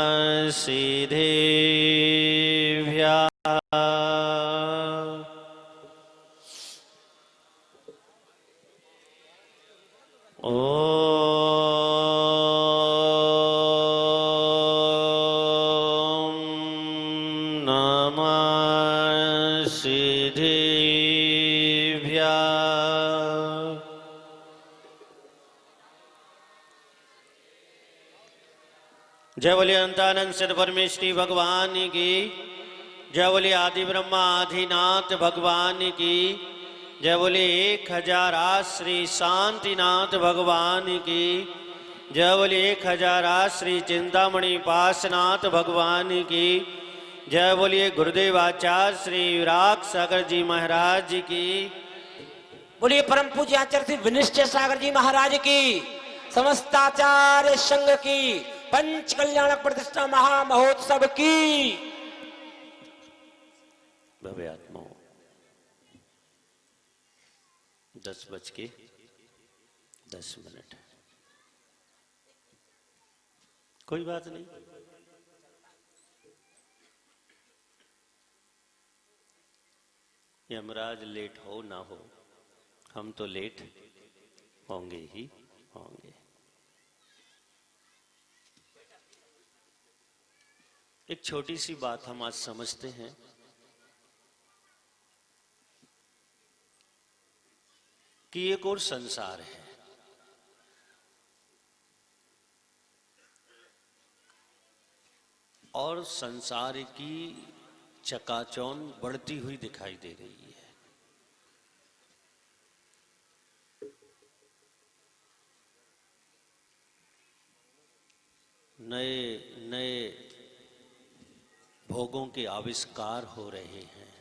सिद्धेभ्यः ॐ नमः सिद्धेभ्यः। जय बोले अंतानंद सद परमेश्वरी भगवान की। जय बोले आदि ब्रह्मा आदिनाथ भगवान की। जय बोले 1000 श्री शांतिनाथ भगवान की। जय बोले 1000 श्री चिंतामणि पासनाथ भगवान की। जय बोलिए गुरुदेव आचार्य श्री विराग सागर जी महाराज की। बोलिए परम पूज्य आचार्य श्री विनिश्चय सागर जी महाराज की। समस्ताचार्य संघ की पंच कल्याण प्रतिष्ठा महामहोत्सव की। भव्य आत्माओं 10:10 कोई बात नहीं। यमराज लेट हो ना हो, हम तो लेट होंगे ही होंगे। एक छोटी सी बात हम आज समझते हैं कि एक और संसार है और संसार की चकाचौंध बढ़ती हुई दिखाई दे रही है। नए नए भोगों के आविष्कार हो रहे हैं।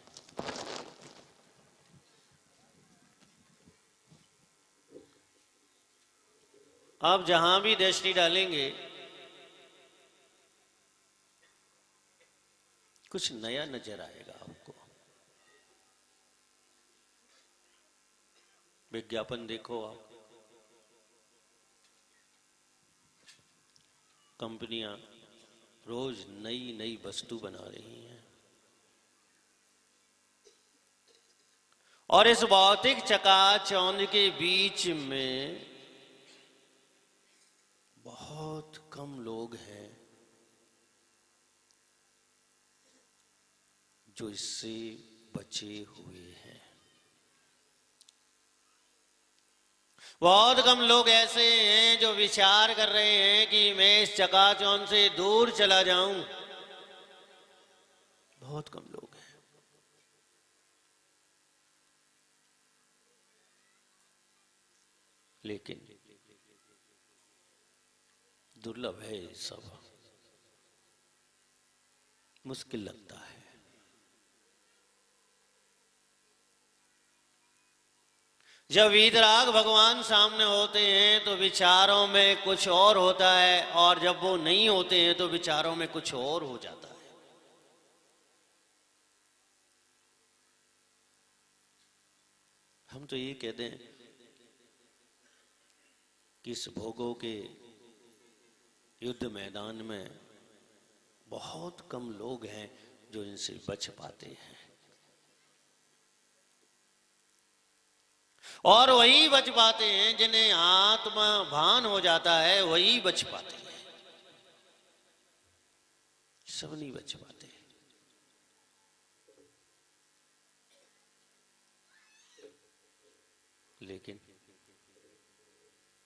आप जहां भी दृष्टि डालेंगे कुछ नया नजर आएगा आपको। विज्ञापन देखो आप, कंपनियां रोज नई नई वस्तु बना रही हैं और इस भौतिक चकाचौंध के बीच में बहुत कम लोग हैं जो इससे बचे हुए हैं। बहुत कम लोग ऐसे हैं जो विचार कर रहे हैं कि मैं इस चकाचौंध से दूर चला जाऊं। बहुत कम लोग हैं। लेकिन दुर्लभ है ये सब, मुश्किल लगता है। जब वीतराग भगवान सामने होते हैं तो विचारों में कुछ और होता है और जब वो नहीं होते हैं तो विचारों में कुछ और हो जाता है। हम तो ये कहते हैं कि इस भोगों के युद्ध मैदान में बहुत कम लोग हैं जो इनसे बच पाते हैं और वही बच पाते हैं जिन्हें आत्मा भान हो जाता है, वही बच पाते हैं। सब नहीं बच पाते। लेकिन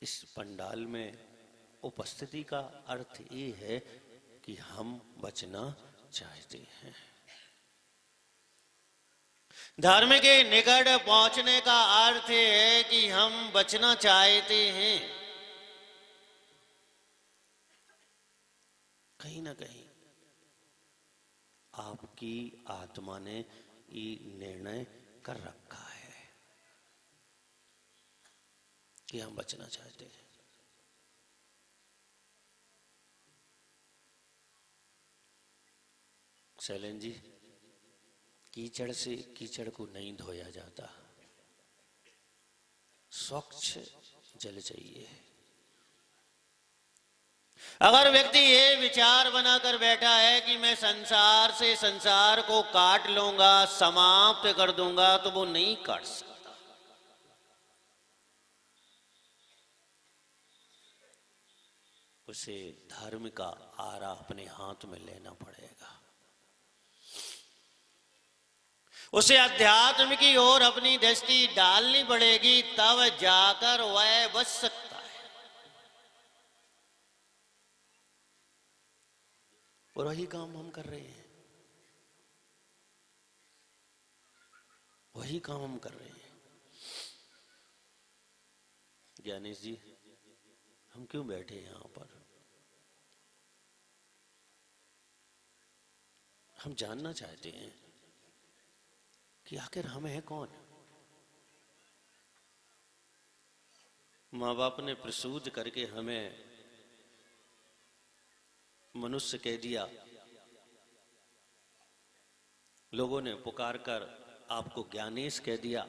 इस पंडाल में उपस्थिति का अर्थ ये है कि हम बचना चाहते हैं। धर्म के निकट पहुंचने का अर्थ है कि हम बचना चाहते हैं। कहीं ना कहीं आपकी आत्मा ने ये निर्णय कर रखा है कि हम बचना चाहते हैं। शैलेन जी, कीचड़ से कीचड़ को नहीं धोया जाता, स्वच्छ जल चाहिए। अगर व्यक्ति ये विचार बनाकर बैठा है कि मैं संसार से संसार को काट लूंगा, समाप्त कर दूंगा, तो वो नहीं काट सकता। उसे धर्म का आरा अपने हाथ में लेना पड़ेगा, उसे अध्यात्म की ओर अपनी दृष्टि डालनी पड़ेगी, तब जाकर वह बच सकता है। और वही काम हम कर रहे हैं, वही काम हम कर रहे हैं। ज्ञानेश जी, हम क्यों बैठे हैं यहां पर? हम जानना चाहते हैं कि आखिर हम हैं कौन। माँ बाप ने प्रसूत करके हमें मनुष्य कह दिया, लोगों ने पुकार कर आपको ज्ञानेश कह दिया।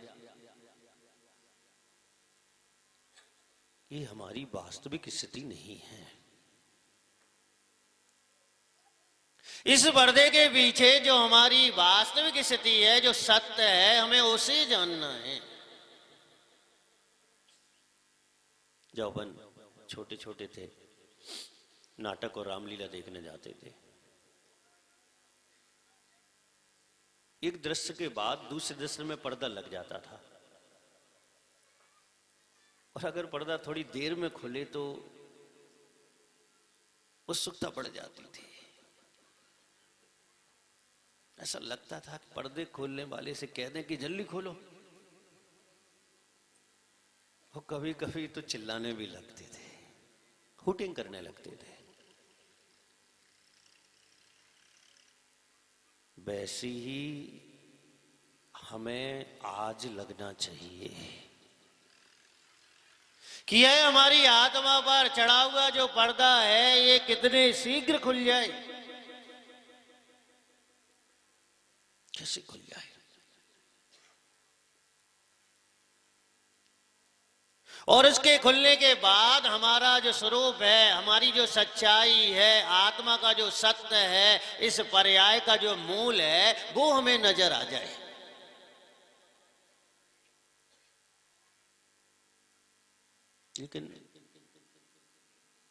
ये हमारी वास्तविक स्थिति नहीं है। इस पर्दे के पीछे जो हमारी वास्तविक स्थिति है, जो सत्य है, हमें उसे जानना है। जब अपन छोटे छोटे थे, नाटक और रामलीला देखने जाते थे, एक दृश्य के बाद दूसरे दृश्य में पर्दा लग जाता था, और अगर पर्दा थोड़ी देर में खुले तो उत्सुकता बढ़ जाती थी। ऐसा लगता था कि पर्दे खोलने वाले से कह दें कि जल्दी खोलो। वो कभी कभी तो चिल्लाने भी लगते थे, हूटिंग करने लगते थे। वैसे ही हमें आज लगना चाहिए कि यह हमारी आत्मा पर चढ़ा हुआ जो पर्दा है, ये कितने शीघ्र खुल जाए, कैसे खुल जाए। और इसके खुलने के बाद हमारा जो स्वरूप है, हमारी जो सच्चाई है, आत्मा का जो सत्य है, इस पर्याय का जो मूल है, वो हमें नजर आ जाए। लेकिन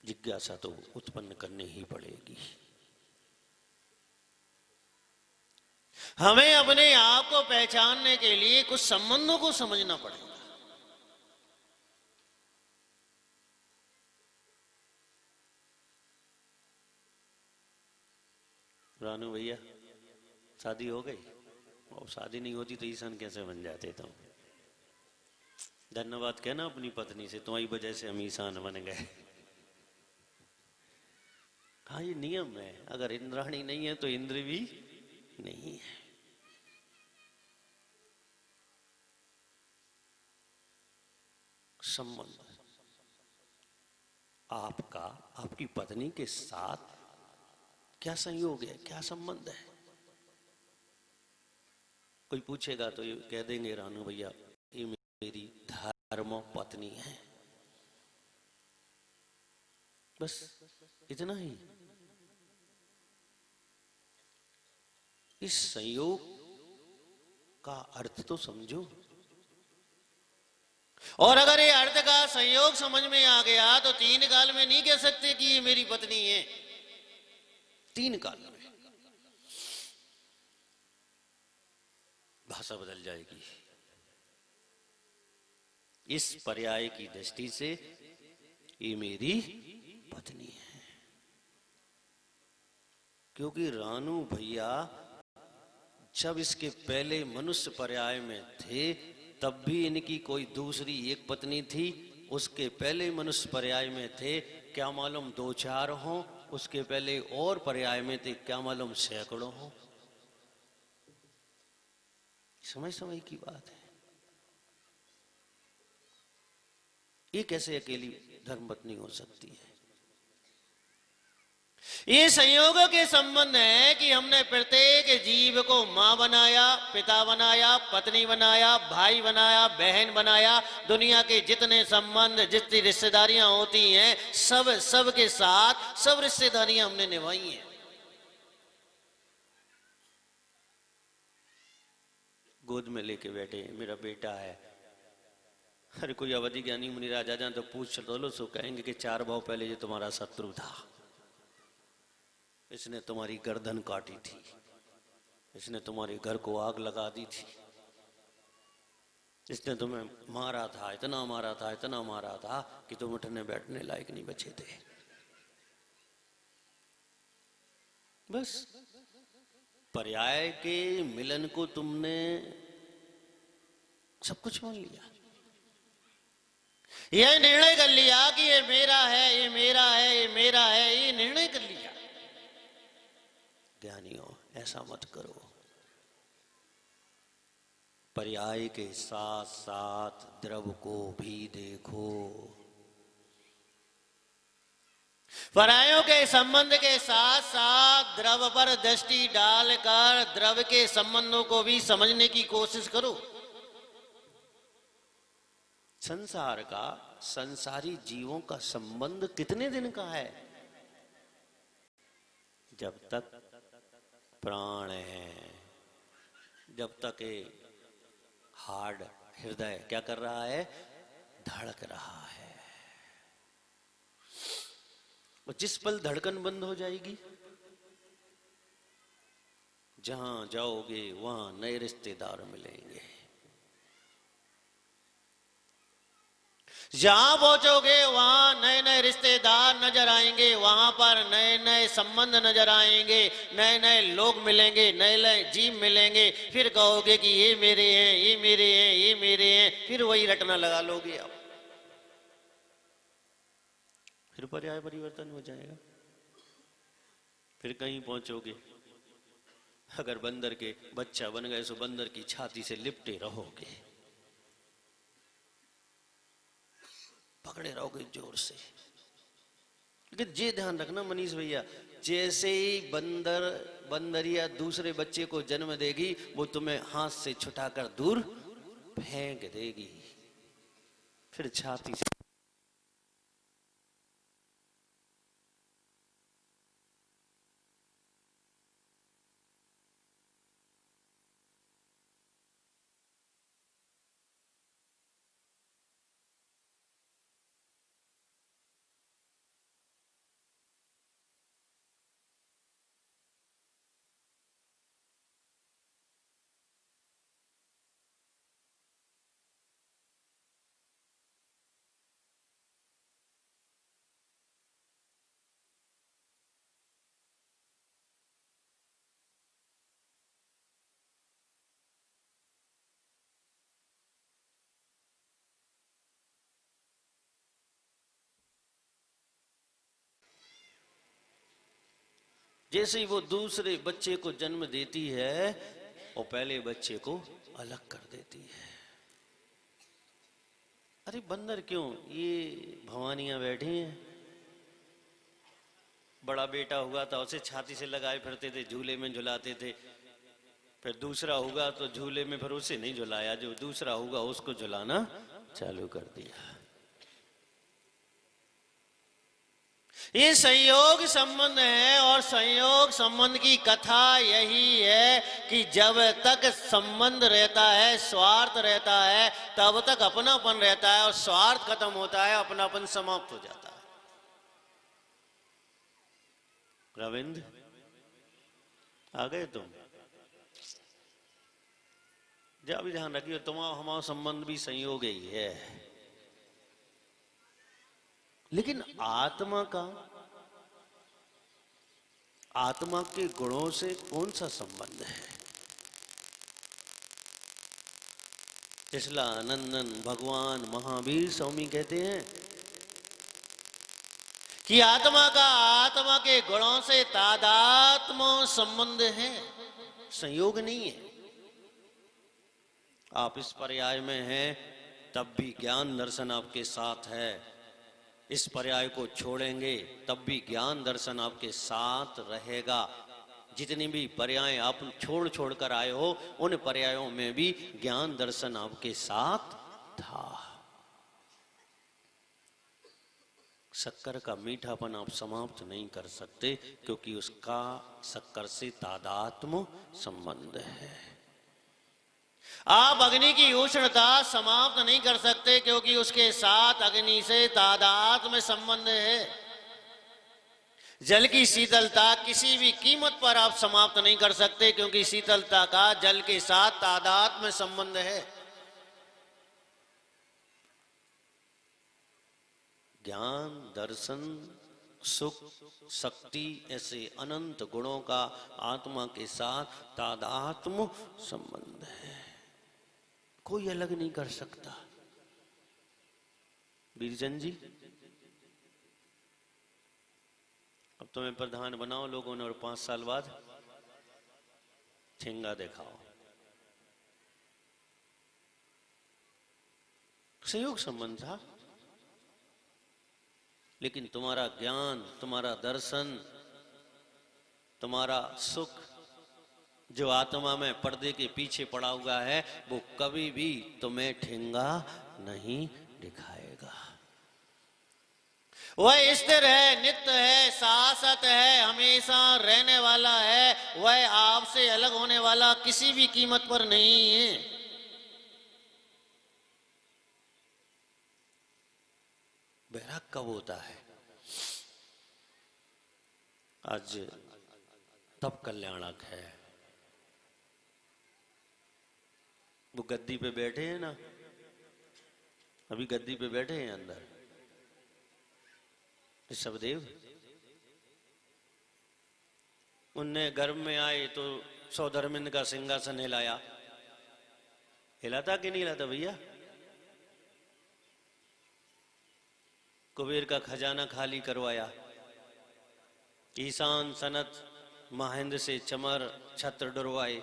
जिज्ञासा तो उत्पन्न करनी ही पड़ेगी। हमें अपने आप को पहचानने के लिए कुछ संबंधों को समझना पड़ेगा। रानू भैया, शादी हो गई? और शादी नहीं होती तो ईशान कैसे बन जाते तुम? धन्यवाद कहना अपनी पत्नी से, तुम्हारी वजह से हम ईशान बन गए। हाँ, ये नियम है, अगर इंद्राणी नहीं है तो इंद्र भी नहीं है। संबंध आपका आपकी पत्नी के साथ क्या संयोग है, क्या संबंध है? कोई पूछेगा तो ये कह देंगे, रानू भैया ये मेरी धर्म पत्नी है। बस इतना ही। इस संयोग का अर्थ तो समझो। और अगर ये अर्थ का संयोग समझ में आ गया तो तीन काल में नहीं कह सकते कि ये मेरी पत्नी है। तीन काल में भाषा बदल जाएगी। इस पर्याय की दृष्टि से ये मेरी पत्नी है, क्योंकि रानू भैया जब इसके पहले मनुष्य पर्याय में थे तब भी इनकी कोई दूसरी एक पत्नी थी। उसके पहले मनुष्य पर्याय में थे, क्या मालूम दो चार हों। उसके पहले और पर्याय में थे, क्या मालूम सैकड़ों हों। समय समय की बात है। ये कैसे अकेली धर्मपत्नी हो सकती है? ये संयोगों के संबंध है कि हमने प्रत्येक जीव को मां बनाया, पिता बनाया, पत्नी बनाया, भाई बनाया, बहन बनाया। दुनिया के जितने संबंध, जितनी रिश्तेदारियां होती हैं, सब के साथ सब रिश्तेदारियां हमने निभाई हैं। गोद में लेके बैठे, मेरा बेटा है। हर कोई अवधि ज्ञानी मुनि राजा जान तो पूछ लो, सो कहेंगे कि 4 भाव पहले ये तुम्हारा शत्रु था, इसने तुम्हारी गर्दन काटी थी, इसने तुम्हारे घर को आग लगा दी थी, इसने तुम्हें मारा था, इतना मारा था, इतना मारा था कि तुम उठने बैठने लायक नहीं बचे थे। बस पर्याय के मिलन को तुमने सब कुछ मान लिया, यह निर्णय कर लिया कि ये मेरा है, ये मेरा है, ये मेरा है, ये निर्णय कर लिया। ज्ञानियों, ऐसा मत करो। पर्याय के साथ साथ द्रव को भी देखो। पर्यायों के संबंध के साथ साथ द्रव पर दृष्टि डालकर द्रव के संबंधों को भी समझने की कोशिश करो। संसार का, संसारी जीवों का संबंध कितने दिन का है? जब तक प्राण है, जब तक ये हार्ड हृदय क्या कर रहा है? धड़क रहा है। और जिस पल धड़कन बंद हो जाएगी, जहां जाओगे वहां नए रिश्तेदार मिलेंगे, जहां पहुंचोगे वहां नए नए रिश्तेदार नजर आएंगे, वहां पर नए नए संबंध नजर आएंगे, नए नए लोग मिलेंगे, नए नए जीव मिलेंगे। फिर कहोगे कि ये मेरे हैं, ये मेरे हैं, ये मेरे हैं, फिर वही रटना लगा लोगे आप, फिर पर्याय परिवर्तन हो जाएगा। फिर कहीं पहुंचोगे, अगर बंदर के बच्चा बन गए तो बंदर की छाती से लिपटे रहोगे, पकड़े रहोगे जोर से। लेकिन ये ध्यान रखना मनीष भैया, जैसे ही बंदरिया दूसरे बच्चे को जन्म देगी, वो तुम्हें हाथ से छुटाकर दूर फेंक देगी, फिर छाती से जैसे ही वो दूसरे बच्चे को जन्म देती है, और पहले बच्चे को अलग कर देती है। अरे बंदर क्यों, ये भवानियां बैठी हैं। बड़ा बेटा हुआ था, उसे छाती से लगाए फिरते थे, झूले में झुलाते थे। फिर दूसरा होगा तो झूले में फिर उसे नहीं झुलाया, जो दूसरा होगा उसको झुलाना चालू कर दिया। ये संयोग संबंध है, और संयोग संबंध की कथा यही है कि जब तक संबंध रहता है, स्वार्थ रहता है, तब तक अपनापन रहता है, और स्वार्थ खत्म होता है, अपनापन समाप्त हो जाता है। रविंद्र आ गए तुम? जब भी ध्यान रखिए, तुम्हारा हमारा संबंध भी संयोग ही है, लेकिन आत्मा का, आत्मा के गुणों से कौन सा संबंध है? इसला नंदन भगवान महावीर स्वामी कहते हैं कि आत्मा का आत्मा के गुणों से तादात्म्य संबंध है, संयोग नहीं है। आप इस पर्याय में हैं, तब भी ज्ञान दर्शन आपके साथ है। इस पर्याय को छोड़ेंगे तब भी ज्ञान दर्शन आपके साथ रहेगा। जितनी भी पर्याय आप छोड़ छोड़ कर आए हो, उन पर्यायों में भी ज्ञान दर्शन आपके साथ था। शक्कर का मीठापन आप समाप्त नहीं कर सकते, क्योंकि उसका शक्कर से तादात्म्य संबंध है। आप अग्नि की उष्णता समाप्त नहीं कर सकते, क्योंकि उसके साथ अग्नि से तादात्म्य संबंध है। जल की शीतलता किसी भी कीमत पर आप समाप्त नहीं कर सकते, क्योंकि शीतलता का जल के साथ तादात्म्य संबंध है। ज्ञान, दर्शन, सुख, शक्ति, ऐसे अनंत गुणों का आत्मा के साथ तादात्म्य संबंध है, कोई अलग नहीं कर सकता। बीरचंद जी, अब तुम्हें प्रधान बनाओ लोगों ने, और 5 साल बाद ठेंगा दिखाओ। संयोग संबंध था, लेकिन तुम्हारा ज्ञान, तुम्हारा दर्शन, तुम्हारा सुख जो आत्मा में पर्दे के पीछे पड़ा हुआ है, वो कभी भी तुम्हें ठेंगा नहीं दिखाएगा। वह स्थिर है, नित्य है, शाश्वत है, हमेशा रहने वाला है। वह आपसे अलग होने वाला किसी भी कीमत पर नहीं है। बैराग कब होता है? आज तब कल्याणक है। वो गद्दी पे बैठे हैं ना, अभी गद्दी पे बैठे हैं अंदर ऋषभदेव। उनने गर्भ में आए तो सौधर्मिंद का सिंहासन हिलाया। हिलाता कि नहीं हिलाता भैया? कुबेर का खजाना खाली करवाया। ईशान सनत महेंद्र से चमर छत्र डरवाए।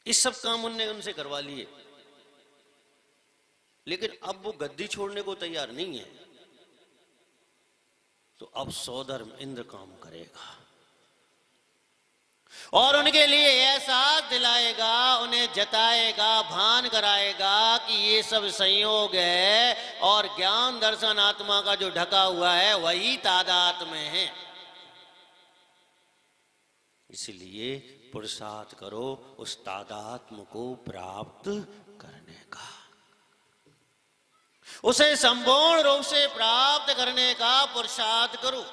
इस सब काम उनसे करवा लिए, लेकिन अब वो गद्दी छोड़ने को तैयार नहीं है। तो अब सौधर्म इंद्र काम करेगा और उनके लिए एहसास दिलाएगा, उन्हें जताएगा, भान कराएगा कि ये सब संयोग है और ज्ञान दर्शन आत्मा का जो ढका हुआ है वही तादात्म्य है। इसलिए पुरुषार्थ करो उस तादात्म्य को प्राप्त करने का, उसे संपूर्ण रूप से प्राप्त करने का पुरुषार्थ करो।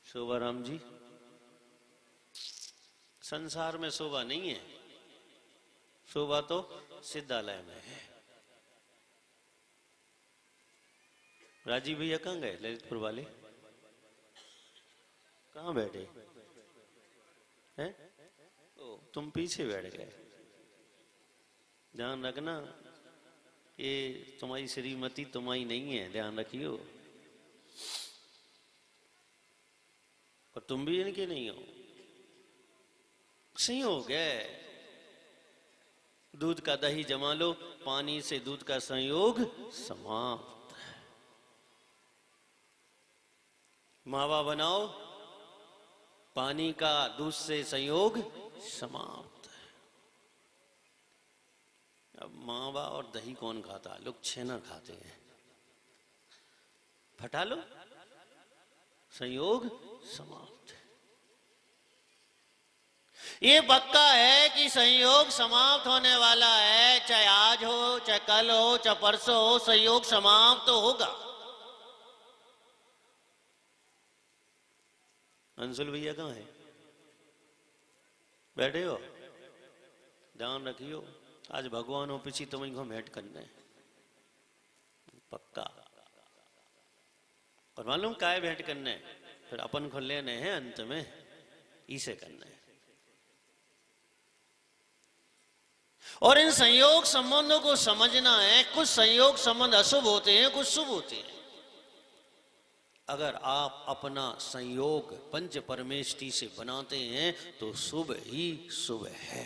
शोभा राम जी, संसार में शोभा नहीं है, शोभा तो सिद्धालय में है। राजीव भैया कहाँ गए? ललितपुर वाले कहाँ बैठे हैं? ओ, तुम पीछे बैठ गए। ध्यान रखना, ये तुम्हारी श्रीमती तुम्हारी नहीं है, ध्यान रखियो। और तुम भी इनके नहीं हो। संयोग है, दूध का दही जमा लो, पानी से दूध का संयोग समाप्त। मावा बनाओ, पानी का दूध से संयोग समाप्त। अब मावा और दही कौन खाता? लोग छेना खाते हैं। फटा लो, संयोग समाप्त। ये पक्का है कि संयोग समाप्त होने वाला है, चाहे आज हो, चाहे कल हो, चाहे परसों हो, संयोग समाप्त तो होगा। अंशुल भैया कहाँ है? बैठे हो? ध्यान रखियो, आज भगवान हो पीछे तुम्हें को भेंट करना है पक्का। और मालूम काय भेंट करना है? फिर अपन को लेने हैं अंत में, इसे करना है। और इन संयोग संबंधों को समझना है। कुछ संयोग संबंध अशुभ होते हैं, कुछ शुभ होते हैं। अगर आप अपना संयोग पंच परमेष्टि से बनाते हैं तो शुभ ही शुभ है।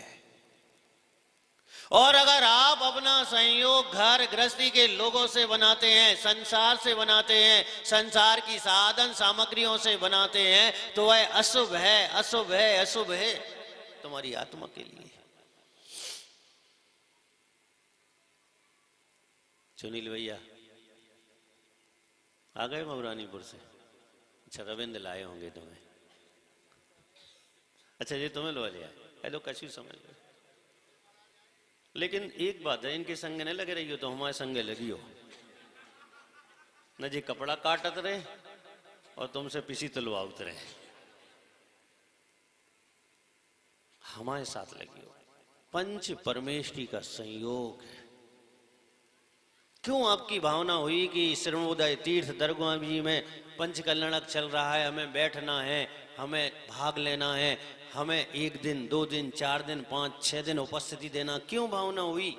और अगर आप अपना संयोग घर गृहस्थी के लोगों से बनाते हैं, संसार से बनाते हैं, संसार की साधन सामग्रियों से बनाते हैं, तो वह अशुभ है, अशुभ है, अशुभ है तुम्हारी आत्मा के लिए। सुनील भैया आ गए मऊरानीपुर से? अच्छा, रविंद्र लाए होंगे तुम्हें। अच्छा, ये तुम्हें लो लिया। हेलो, कशु समझ लो। लेकिन एक बात है, इनके संग नहीं लगे रही हो तो हमारे संग लगी हो न जी। कपड़ा काटत रहे और तुमसे पिसी तलवा उतरे, हमारे साथ लगी हो। पंच परमेष्टि का संयोग है। क्यों आपकी भावना हुई कि श्रमोदय तीर्थ दरगाह जी में पंच कल्याणक चल रहा है, हमें बैठना है, हमें भाग लेना है, हमें 1 दिन 2 दिन 4 दिन 5 6 दिन उपस्थिति देना, क्यों भावना हुई?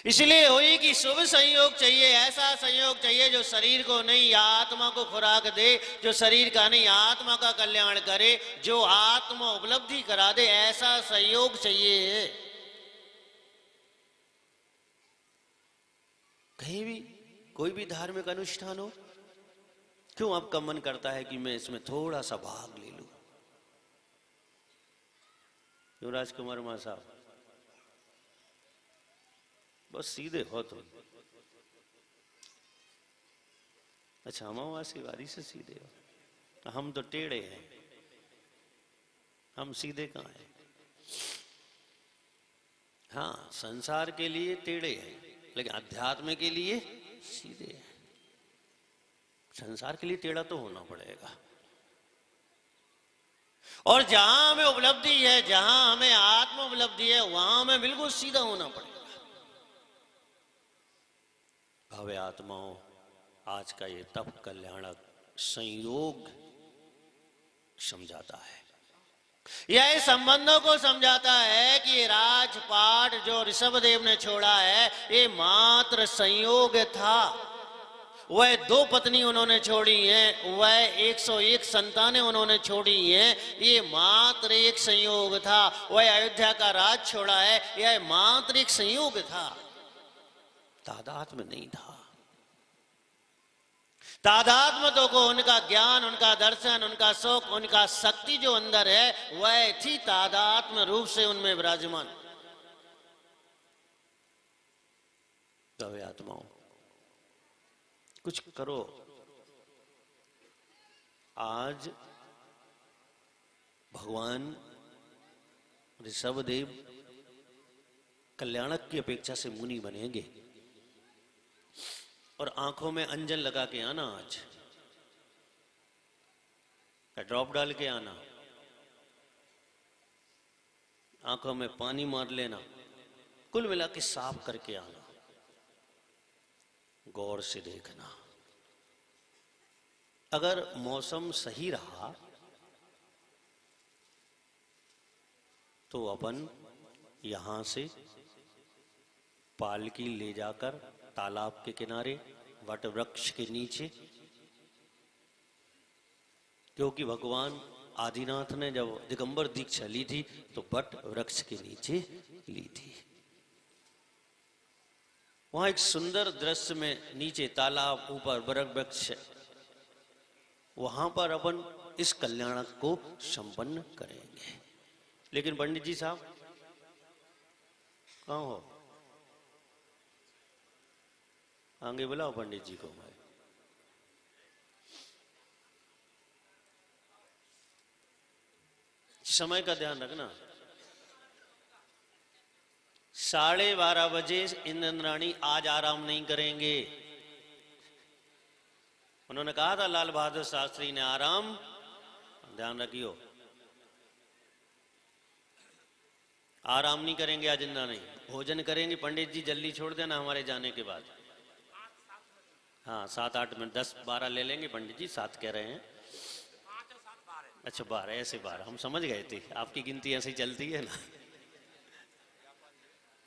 इसलिए हुई कि शुभ संयोग चाहिए, ऐसा संयोग चाहिए जो शरीर को नहीं आत्मा को खुराक दे, जो शरीर का नहीं आत्मा का कल्याण करे, जो आत्मा उपलब्धि करा दे, ऐसा संयोग चाहिए। कहीं भी कोई भी धार्मिक अनुष्ठान हो, क्यों आपका मन करता है कि मैं इसमें थोड़ा सा भाग ले लूं? युवराज कुमार मां साहब, बस सीधे हो तुम। अच्छा, अमावासी वारी से सीधे हो, हम तो टेढ़े हैं, हम सीधे कहाँ हैं? हाँ, संसार के लिए टेढ़े हैं, लेकिन अध्यात्म के लिए सीधे हैं। संसार के लिए टेढ़ा तो होना पड़ेगा, और जहां हमें उपलब्धि है, जहां हमें आत्म उपलब्धि है, वहां हमें बिल्कुल सीधा होना पड़ेगा। भव्य आत्माओं, आज का ये तप कल्याणक संयोग समझाता है, यह संबंधों को समझाता है कि ये राजपाट जो ऋषभदेव ने छोड़ा है, ये मात्र संयोग था। वह 2 पत्नी उन्होंने छोड़ी हैं, वह 101 संतानें उन्होंने छोड़ी हैं, ये मात्र एक संयोग था। वह अयोध्या का राज छोड़ा है, यह मात्र एक संयोग था, तादात्म्य नहीं था। तादात्म्य को उनका ज्ञान, उनका दर्शन, उनका शोक, उनका शक्ति जो अंदर है, वह थी तादात्म्य रूप से उनमें विराजमान। भव्य आत्माओं, कुछ करो। आज भगवान ऋषभदेव कल्याणक की अपेक्षा से मुनि बनेंगे, और आंखों में अंजन लगा के आना, आज का ड्रॉप डाल के आना, आंखों में पानी मार लेना, कुल मिला के साफ करके आना, गौर से देखना। अगर मौसम सही रहा तो अपन यहां से पालकी ले जाकर तालाब के किनारे वट वृक्ष के नीचे, क्योंकि भगवान आदिनाथ ने जब दिगंबर दीक्षा ली थी तो वट वृक्ष के नीचे ली थी। वहां एक सुंदर दृश्य में नीचे तालाब, ऊपर वट वृक्ष, वहां पर अपन इस कल्याणक को संपन्न करेंगे। लेकिन पंडित जी साहब कहाँ हो? आगे बुलाओ पंडित जी को। समय का ध्यान रखना। 12:30 बजे इंद्राणी आज आराम नहीं करेंगे। उन्होंने कहा था लाल बहादुर शास्त्री ने, आराम ध्यान रखियो, आराम नहीं करेंगे आज इंद्राणी, भोजन करेंगे। पंडित जी जल्दी छोड़ देना हमारे जाने के बाद। हाँ, 7-8 मिनट, 10-12 ले लेंगे पंडित जी, 7 कह रहे हैं। अच्छा 12, ऐसे 12 हम समझ गए थे, आपकी गिनती ऐसे ही चलती है ना।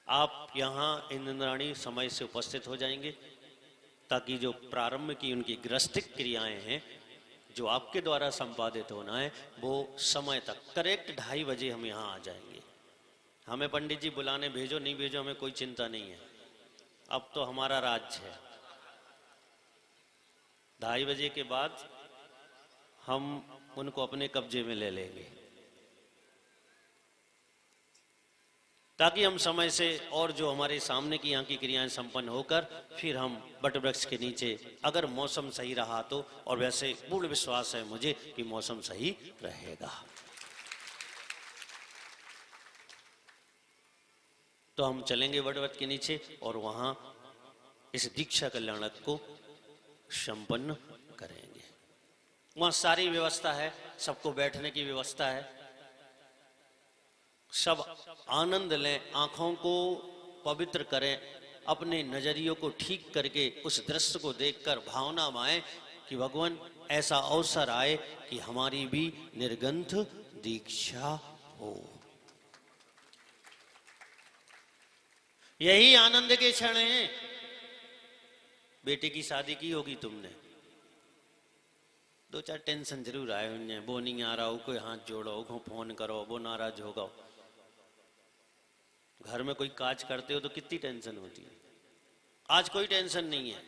आप यहाँ इंद्राणी समय से उपस्थित हो जाएंगे, ताकि जो प्रारंभ की उनकी गृहस्थिक क्रियाएं हैं जो आपके द्वारा संपादित होना है वो समय तक करेक्ट 2:30 बजे हम यहाँ आ जाएंगे। हमें पंडित जी बुलाने भेजो नहीं भेजो हमें कोई चिंता नहीं है, अब तो हमारा राज्य है। 2:30 बजे के बाद हम उनको अपने कब्जे में ले लेंगे ताकि हम समय से और जो हमारे सामने की यहाँ की क्रियाएं संपन्न होकर फिर हम वटवृक्ष के नीचे, अगर मौसम सही रहा तो, और वैसे पूर्ण विश्वास है मुझे कि मौसम सही रहेगा, तो हम चलेंगे वटवृक्ष के नीचे और वहां इस दीक्षा कल्याणक को संपन्न करेंगे। वहां सारी व्यवस्था है, सबको बैठने की व्यवस्था है, सब आनंद लें, आंखों को पवित्र करें, अपने नजरियों को ठीक करके उस दृश्य को देखकर भावना आए कि भगवान ऐसा अवसर आए कि हमारी भी निर्ग्रंथ दीक्षा हो। यही आनंद के क्षण हैं। बेटे की शादी की होगी तुमने, 2-4 टेंशन जरूर आए होंगे, वो नहीं आ रहा हो, कोई हाथ जोड़ो, को फोन करो, वो नाराज होगा। घर में कोई काज करते हो तो कितनी टेंशन होती है। आज कोई टेंशन नहीं है,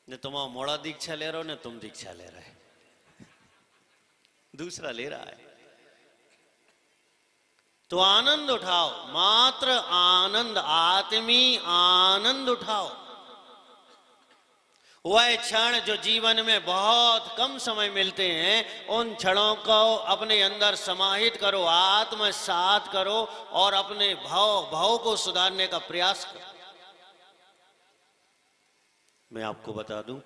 न तुम मोड़ा दीक्षा ले रहे हो न तुम दीक्षा ले रहे, दूसरा ले रहा है। तो आनंद उठाओ, मात्र आनंद, आत्मी आनंद उठाओ। वह क्षण जो जीवन में बहुत कम समय मिलते हैं, उन क्षणों को अपने अंदर समाहित करो, आत्मसात करो और अपने भाव को सुधारने का प्रयास करो। मैं आपको बता दूं,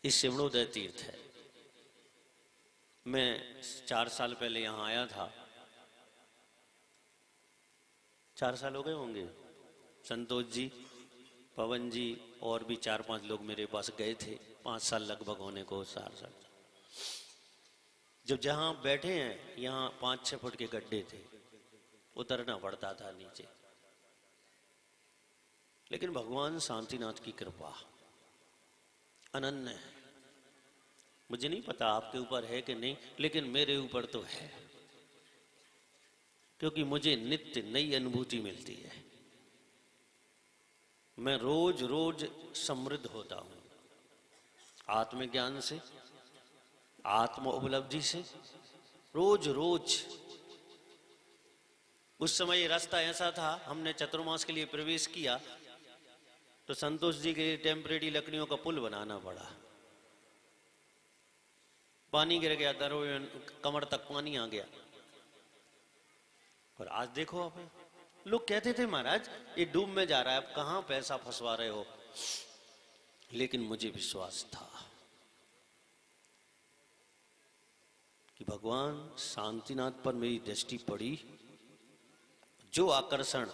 इस सिमड़ोदय तीर्थ है। मैं 4 साल पहले यहां आया था, 4 साल हो गए होंगे। संतोष जी, पवन जी और भी 4-5 लोग मेरे पास गए थे, 5 साल लगभग होने को, 4 साल। जब जहां बैठे हैं यहाँ 5-6 फुट के गड्ढे थे, उतरना पड़ता था नीचे। लेकिन भगवान शांतिनाथ की कृपा अनन्य है। मुझे नहीं पता आपके ऊपर है कि नहीं, लेकिन मेरे ऊपर तो है, क्योंकि मुझे नित्य नई अनुभूति मिलती है। मैं रोज रोज समृद्ध होता हूं, आत्मज्ञान से, आत्म उपलब्धि से, रोज रोज। उस समय ये रास्ता ऐसा था, हमने चतुर्मास के लिए प्रवेश किया तो संतोष जी के लिए टेम्परेरी लकड़ियों का पुल बनाना पड़ा। पानी गिर गया, दरों कमर तक पानी आ गया। और आज देखो आप, लोग कहते थे महाराज ये डूब में जा रहा है, अब कहां पैसा फंसवा रहे हो। लेकिन मुझे विश्वास था कि भगवान शांतिनाथ पर मेरी दृष्टि पड़ी, जो आकर्षण,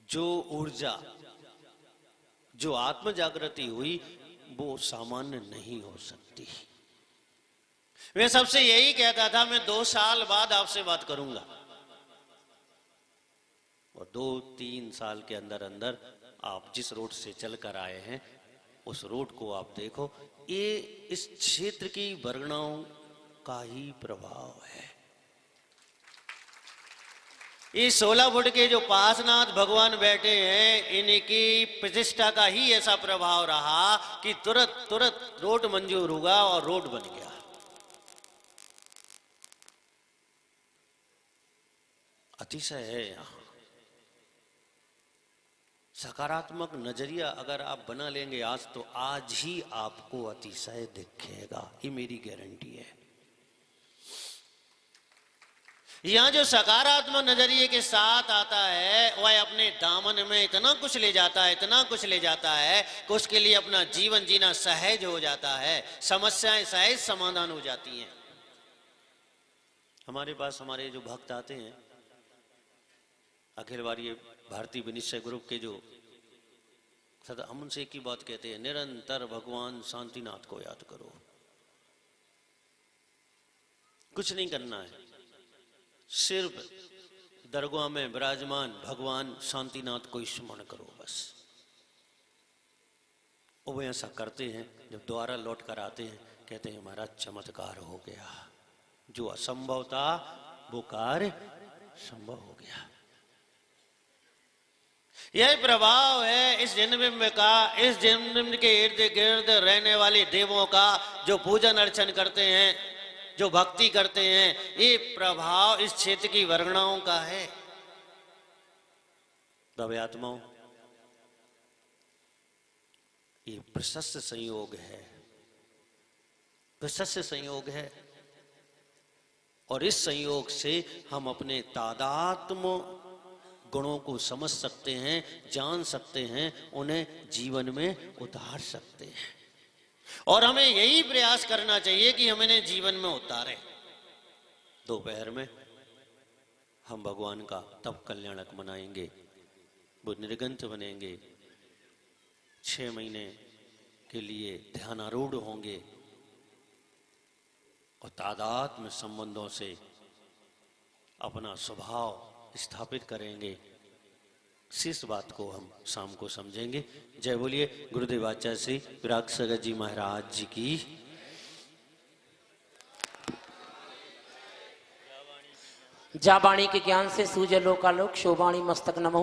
जो ऊर्जा, जो आत्म जागृति हुई, वो सामान्य नहीं हो सकती। मैं सबसे यही कहता था, मैं 2 साल बाद आपसे बात करूंगा, और 2-3 साल के अंदर अंदर आप जिस रोड से चलकर आए हैं उस रोड को आप देखो। ये इस क्षेत्र की वर्गणाओं का ही प्रभाव है। ये 16 फुट के जो पासनाथ भगवान बैठे हैं, इनकी प्रतिष्ठा का ही ऐसा प्रभाव रहा कि तुरंत तुरंत रोड मंजूर हुआ और रोड बन गया। अतिशय है यहां। सकारात्मक नजरिया अगर आप बना लेंगे आज, तो आज ही आपको अतिशय दिखेगा, ये मेरी गारंटी है। यहां जो सकारात्मक नजरिए के साथ आता है, वह अपने दामन में इतना कुछ ले जाता है, इतना कुछ ले जाता है कि उसके लिए अपना जीवन जीना सहज हो जाता है, समस्याएं सहज समाधान हो जाती हैं। हमारे पास हमारे जो भक्त आते हैं, अखिल भारतीय भारतीय विनिश्चय ग्रुप के जो सदा, हम उनसे एक ही बात कहते हैं, निरंतर भगवान शांतिनाथ को याद करो। कुछ नहीं करना है, सिर्फ दरगाह में विराजमान भगवान शांतिनाथ को स्मरण करो बस। वो ऐसा करते हैं, जब द्वारा लौट कर आते हैं कहते हैं हमारा चमत्कार हो गया, जो असंभव था वो कार्य संभव हो गया। यह प्रभाव है इस जन्म का, इस जन्म के इर्द गिर्द रहने वाले देवों का, जो पूजन अर्चन करते हैं, जो भक्ति करते हैं। ये प्रभाव इस क्षेत्र की वर्गणाओं का है। भव्य आत्माओं, ये प्रशस्त संयोग है, प्रशस्त संयोग है। और इस संयोग से हम अपने तादात्म्य गुणों को समझ सकते हैं, जान सकते हैं, उन्हें जीवन में उतार सकते हैं। और हमें यही प्रयास करना चाहिए कि हम इन्हें जीवन में उतारें। दोपहर में हम भगवान का तब कल्याणक मनाएंगे, वो निर्गंथ बनेंगे, 6 महीने के लिए ध्यानारूढ़ होंगे और तादात्म्य संबंधों से अपना स्वभाव स्थापित करेंगे। इस बात को हम शाम को समझेंगे। जय बोलिए गुरुदेव आचार्य श्री विराग सागर जी महाराज जी की। जा वाणी के ज्ञान से सूझे लोकालोक, शोभाणी मस्तक नमो।